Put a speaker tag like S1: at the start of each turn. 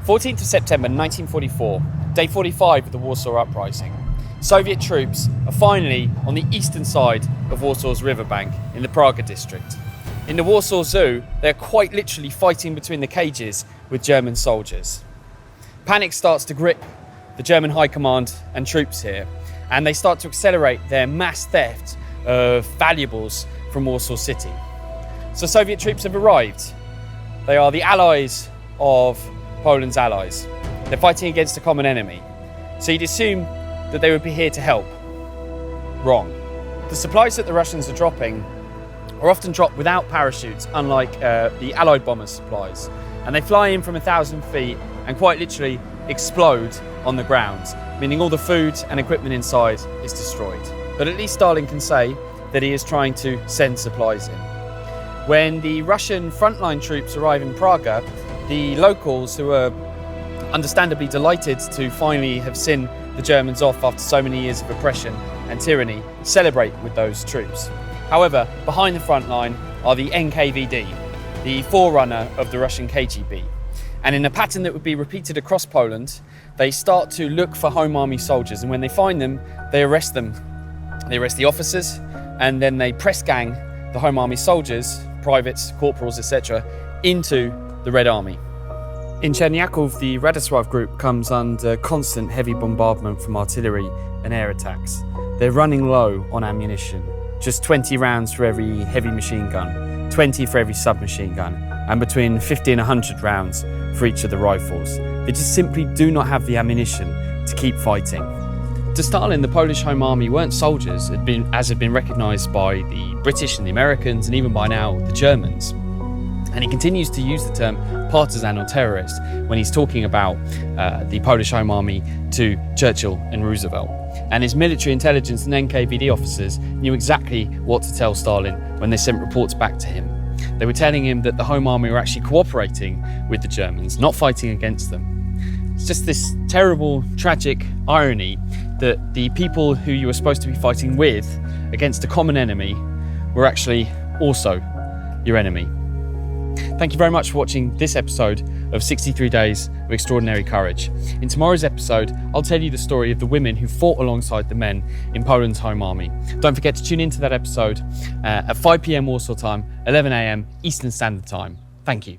S1: 14th of September 1944, day 45 of the Warsaw Uprising. Soviet troops are finally on the eastern side of Warsaw's riverbank in the Praga district. In the Warsaw Zoo, they're quite literally fighting between the cages with German soldiers. Panic starts to grip the German high command and troops here, and they start to accelerate their mass theft of valuables from Warsaw City. So Soviet troops have arrived. They are the allies of Poland's allies. They're fighting against a common enemy. So you'd assume that they would be here to help. Wrong. The supplies that the Russians are dropping are often dropped without parachutes, unlike the Allied bombers' supplies. And they fly in from 1,000 feet and quite literally explode on the ground, meaning all the food and equipment inside is destroyed. But at least Stalin can say that he is trying to send supplies in. When the Russian frontline troops arrive in Praga, the locals, who are understandably delighted to finally have seen the Germans off after so many years of oppression and tyranny, celebrate with those troops. However, behind the front line are the NKVD, the forerunner of the Russian KGB. And in a pattern that would be repeated across Poland, they start to look for Home Army soldiers, and when they find them, they arrest them. They arrest the officers, and then they press gang the Home Army soldiers, privates, corporals, etc., into the Red Army. In Cherniakov, the Radosław group comes under constant heavy bombardment from artillery and air attacks. They're running low on ammunition, just 20 rounds for every heavy machine gun, 20 for every submachine gun, and between 50 and 100 rounds for each of the rifles. They just simply do not have the ammunition to keep fighting. To Stalin, the Polish Home Army weren't soldiers, as had been recognised by the British and the Americans, and even by now the Germans. And he continues to use the term partisan or terrorist when he's talking about the Polish Home Army to Churchill and Roosevelt. And his military intelligence and NKVD officers knew exactly what to tell Stalin when they sent reports back to him. They were telling him that the Home Army were actually cooperating with the Germans, not fighting against them. It's just this terrible, tragic irony that the people who you were supposed to be fighting with against a common enemy were actually also your enemy. Thank you very much for watching this episode of 63 Days of Extraordinary Courage. In tomorrow's episode, I'll tell you the story of the women who fought alongside the men in Poland's Home Army. Don't forget to tune into that episode at 5 p.m. Warsaw time, 11 a.m. Eastern Standard Time. Thank you.